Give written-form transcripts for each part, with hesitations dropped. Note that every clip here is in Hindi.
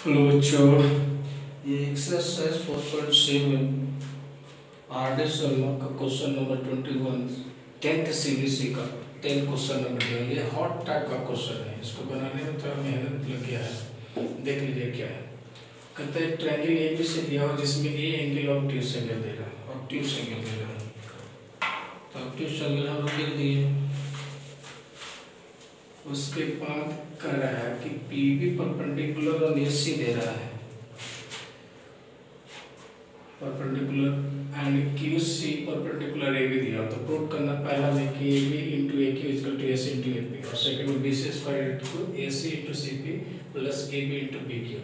हेलो बच्चों, ये एक्सरसाइज 4.7 आर.डी. शर्मा का क्वेश्चन नंबर 21 10th सीबीएसई का 10 क्वेश्चन नंबर है। ये हॉट टाइप का क्वेश्चन है, इसको बनाने में थोड़ा मेहनत लग गया है। देख लीजिए क्या है। कहते हैं ट्रायंगल ए बी से दिया हो जिसमें ए एंगल ऑब्ट्यूज एंगल दे रहा है, ऑब्ट्यूज एंगल दे रहा है। तो ऑब्ट्यूज एंगल हम लोग लिख दिए। उसके बाद कह रहा है कि पी बी परपेंडिकुलर और एसी दे रहा है, perpendicular and Q C perpendicular A B दिया। तो प्रूव करना पहला में कि A B into A Q equal to A C into A P, और सेकंड में B C square into A C into C P plus A B into B Q.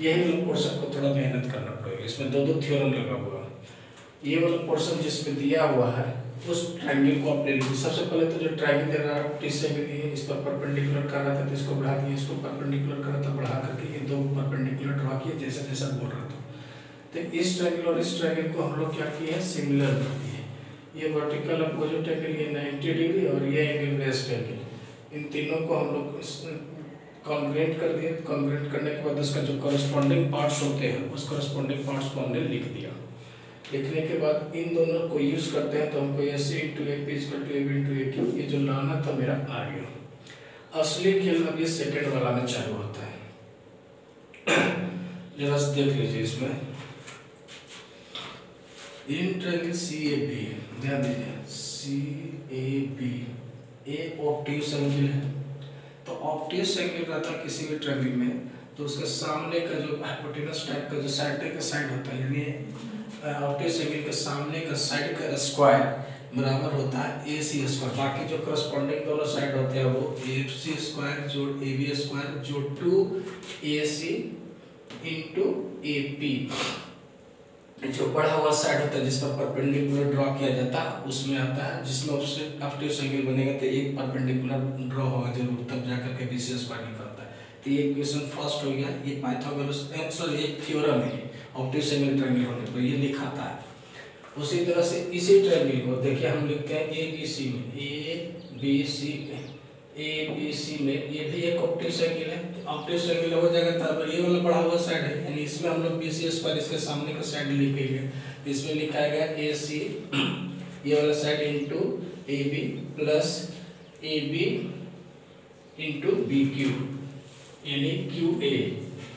यही वाला पोर्शन को थोड़ा मेहनत करना पड़ेगा, इसमें दो दो थ्योरम लगा हुआ है। ये वाला पोर्शन जिसमें दिया हुआ है उस ट्रायंगल को आप ले लीजिए। सबसे पहले तो जो ट्रायंगल दे रहा है टीस एंगल दिए, इस पर परपेंडिकुलर कर रहा था तो इसको बढ़ा दिया, इसको परपेंडिकुलर कर रहा था बढ़ा करके ये दो परपेंडिकुलर ड्रॉ किए जैसा जैसा बोल रहा था। तो इस ट्रायंगल और इस ट्रायंगल को हम लोग क्या किए हैं, सिमिलर कर दिए। ये वर्टिकल अपोजिट एंगल ये 90 डिग्री और ये एंगल रेस्ट एंगल, इन तीनों को हम लोग कॉन्ग्रुएंट कर दिए। कॉन्ग्रुएंट करने के बाद उसका जो करस्पॉन्डिंग पार्ट्स होते हैं उस करस्पॉन्डिंग पार्ट्स को हमने लिख दिया। लिखने के बाद इन दोनों को यूज करते हैं तो हमको A C into A P equal to A B into A Q, ये जो लाना था मेरा आ गया। असली खेल अब ये सेकंड वाला में चालू होता है। जरा देख लीजिए इसमें in triangle C A B, ध्यान दीजिए C A B, A obtuse angle है। तो ऑब्ट्यूज एंगल रहता है किसी भी ट्रायंगल में तो उसके सामने का जो हाइपोटेनस टाइप का जो साइड का साइड होता है, यानी ऑब्ट्यूज एंगल के सामने का साइड का स्क्वायर बराबर होता है ए सी स्क्वायर। बाकी जो करस्पॉन्डिंग दोनों साइड होते हैं वो ए सी स्क्वायर जोड़ ए बी स्क्वायर जोड़ 2ac इंटू ए पी। जो बढ़ा हुआ साइड होता है जिस पर परपेंडिकुलर ड्रॉ किया जाता है उसमें आता है, जिसमें ऑब्ट्यूज एंगल बनेगा तो एक परपेंडिकुलर ड्रॉ होगा जरूर, तब जाकर के बी सी स्क्वायर निकलता है। तो ये क्वेश्चन फर्स्ट हो गया। ये पाइथागोरस आंसर एक थ्योरम है ऑब्ट्यूज एंगल ट्रायंगल होने पर, ये लिखाता है। उसी तरह से इसी ट्रायंगल को देखिए हम लिखते हैं ए बी सी में, ए बी सी में ये भी एक ऑब्ट्यूज एंगल है। ऑब्ट्यूज एंगल हो जाएगा तब ये वाला बढ़ा हुआ साइड है, यानी इसमें हम लोग बी सी स्क्वायर इसके सामने का साइड लिखेंगे। इसमें लिखा गया ए सी ये वाला side into A B plus A B into B Q, यानी क्यू ए।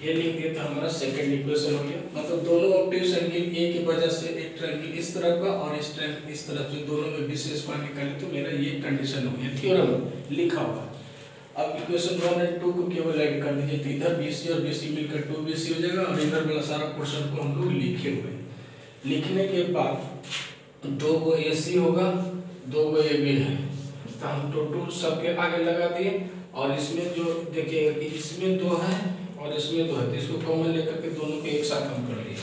ये लिख दिया तो हमारा सेकंड इक्वेशन हो गया। मतलब दोनों ऑब्ट्यूज एंगल ए की वजह से एक ट्रायंगल इस तरफ का और इस ट्रायंगल इस तरफ से दोनों में बी सी स्क्वायर निकाले तो मेरा ये कंडीशन हो गया, थ्योरम लिखा हुआ। अब इक्वेशन 1 और 2 को केवल ऐड कर दीजिए तो इधर BC और BC मिलकर 2BC हो जाएगा और इधर वाला सारा पोर्शन को हम लोग लिखे हुए। लिखने के बाद 2 गो AC होगा 2 गो AB है, तो हम टोटल सबके आगे लगा दिए। और इसमें जो देखिए इसमें 2 है और इसमें 2 है तो इसको कॉमन लेकर के दोनों को एक साथ हम कर लिए।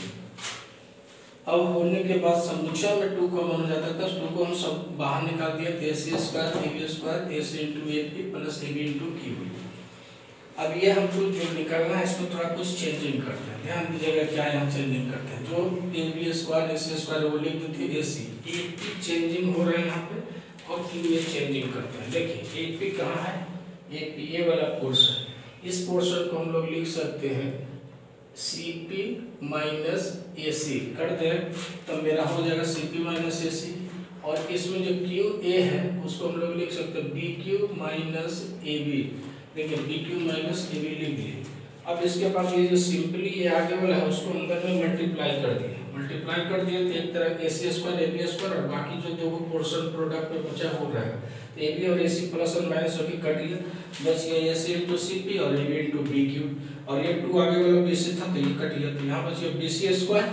अब होने के बाद समुच्चय में 2 कॉमन हो जाता है, 2 को हम सब बाहर निकाल दिया तो AC square AB square AC into AP plus AB into Q. अब ये हमको जो निकालना है इसमें थोड़ा कुछ चेंजिंग करते हैं, ध्यान दीजिएगा क्या यहाँ चेंजिंग करते हैं। जो AB स्क्वायर AC स्क्वायर वो लिख दी थी AC, AP चेंजिंग हो रहा है यहाँ पे और क्यू ये चेंजिंग करते हैं। देखिए AP कहाँ है, AP ये वाला पोर्शन, इस पोर्शन को हम लोग लिख सकते हैं CP माइनस AC कर दें तो मेरा हो जाएगा CP माइनस AC। और इसमें जो QA है उसको हम लोग लिख सकते हैं BQ माइनस AB। देखिए BQ माइनस AB लिख दिए। अब इसके बाद ये जो सिंपली ये आगे वाला है उसको अंदर में मल्टीप्लाई कर दिए तो एक तरह AC स्क्वायर AB स्क्वायर और बाकी जो दो पोर्शन प्रोडक्ट में बचा हो रहेगा तो AB और AC प्लस और माइनस होकर कट गया, बच गया AC इंटू CP और AB इंटू BQ। और ये 2 आगे वाला BC था तो ये कट गया तो यहाँ बच गया BC स्क्वायर,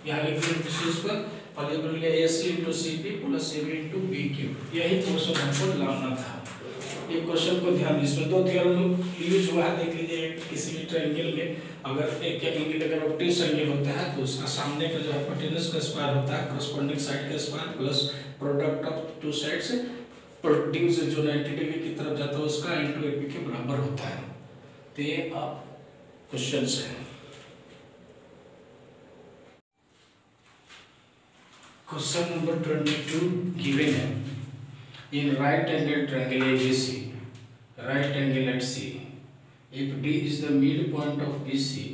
यहाँ लिख दिया BC स्क्वायर और ये बन गया AC into CP plus AB into BQ। यही क्वेश्चन हमको लाना था। ये क्वेश्चन को ध्यान दीजिए, इसमें 2 थ्योरम यूज हुआ है। देख लीजिए किसी भी ट्रायंगल में अगर एक एंगल अगर ऑब्ट्यूज एंगल होता है तो उसका सामने का जो हाइपोटेनस का स्क्वायर होता है करस्पॉन्डिंग साइड का square plus product of 2 sides produce जो 90 डिग्री की तरफ जाता है उसका इंटू AP के बराबर होता है। तो ये आप क्वेश्चन है। क्वेश्चन नंबर 22 गिवन है in right angle triangle ABC, right angle at C, if D is the midpoint of BC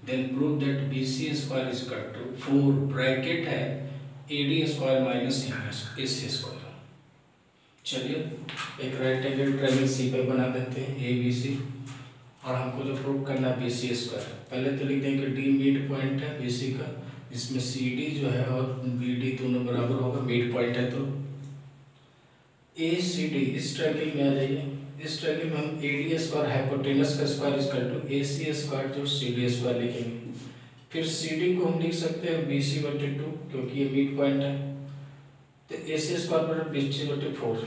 then prove that B C square is equal to 4 bracket है A D square minus A C square. चलिए एक राइट एंगल ट्रायंगल सी पे बना देते हैं ए बी सी, और हमको जो प्रूव करना है बी सी स्क्वायर। पहले तो लिख देंगे डी मिड पॉइंट है बी सी का, इसमें सी डी जो है और बी डी दोनों बराबर होगा, मिड पॉइंट है तो ए सी डी इस ट्रायंगल में आ जाइए। इस ट्रायंगल में हम ए डी स्क्वायर हाइपोटेनस का square is equal to A C square जो सी डी स्क्वायर लिखेंगे। फिर सी डी को हम लिख सकते हैं बी सी बटे 2 क्योंकि ये मिड पॉइंट है, तो ए सी स्क्वायर बटे बी सी बटे 4।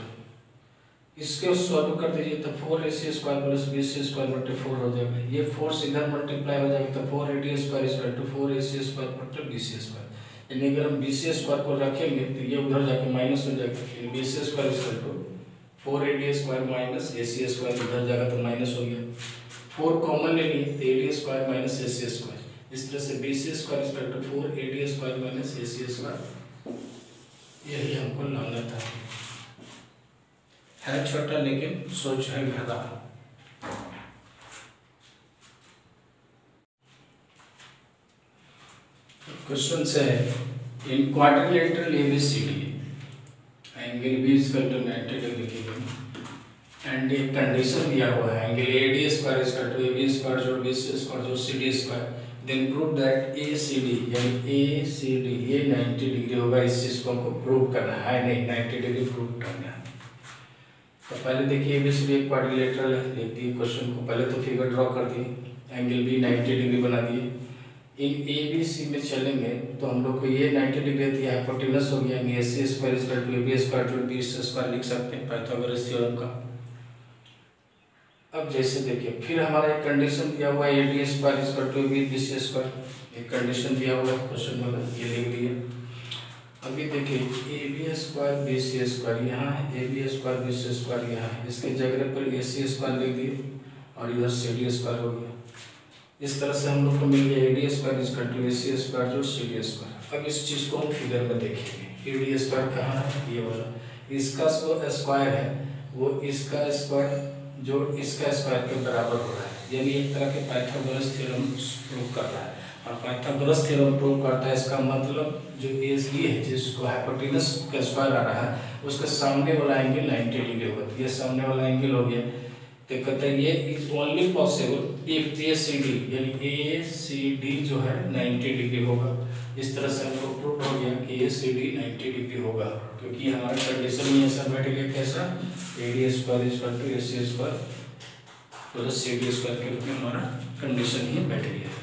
इसके सॉल्व कर दीजिए तो 4 A C square plus B C square बटे 4 हो जाएगा। ये 4 सीधा मल्टीप्लाई हो जाएगा तो 4 A D square is equal to 4 A C square बटे बी सी स्क्वायर। यानी अगर हम बी सी स्क्वायर को रखेंगे तो ये उधर जाके माइनस हो जाएगा, B C square is equal to 4 A D square minus A C square, उधर जाएगा तो माइनस हो गया। 4 कॉमन ले लिए तो A D square minus A C square. इस तरह से B C square is equal to 4 A D square minus A C square, यही हमको लाना था। है छोटा लेकिन सोच है बड़ा। क्वेश्चन से है in quadrilateral A B C D angle B is equal to 90 degree given and एक कंडीशन दिया हुआ है angle A D square is equal to A B square जोड़ बी सी स्क्वायर जोड़ C D square. Then prove that A C D यानी ए सी डी ये 90 डिग्री होगा। इस चीज को हमको प्रूव करना है, नहीं 90 डिग्री प्रूव करना है। तो पहले देखिए एबीसीडी एक क्वाड्रिलेटरल है, लिख दिए क्वेश्चन को। पहले तो फिगर ड्रॉ कर दिए, एंगल बी 90 डिग्री बना दिए। इन ए बी सी में चलेंगे तो हम लोग को ये 90 डिग्री थी, हाइपोटेनस हो गया, A C square is equal to A B square जोड़ बी सी स्क्वायर लिख सकते हैं पाइथागोरस थ्योरम का। अब जैसे देखिए फिर हमारा एक कंडीशन दिया हुआ है A D square is equal to A B C square, एक कंडीशन दिया हुआ है क्वेश्चन में, ये लिख दिए। अभी देखिए A B square B C square यहाँ है, A B square B C square यहाँ है, इसके जगह पर ए सी स्क्वायर लिख दिए और इधर सी डी स्क्वायर हो गया। इस तरह से हम लोग को मिल गया A D square is equal to A C square जो सी डी स्क्वायर। अब इस चीज़ को हम फिगर में देखेंगे, ए डी स्क्वायर कहाँ है, ये वाला, इसका स्क्वायर है वो इसका स्क्वायर जो इसका स्क्वायर के बराबर हो रहा है, यानी एक तरह के पाइथागोरस थ्योरम प्रूव कर रहा है। और पाइथागोरस थ्योरम प्रूव करता है इसका मतलब जो एज ये है जिसको हाइपोटेनस का स्क्वायर आ रहा है उसके सामने वाला एंगल 90 डिग्री होगा। तो ये सामने वाला एंगल हो गया, तो कहते हैं ये is only possible if A C D यानी ए सी डी जो है 90 डिग्री होगा। इस तरह से हमको प्रूव हो गया कि ए सी डी 90 डिग्री होगा, क्योंकि हमारा कंडीशन में ऐसा बैठ गया कैसा, A D square is equal to A C square plus C D square के रूप में हमारा कंडीशन ही बैठ गया।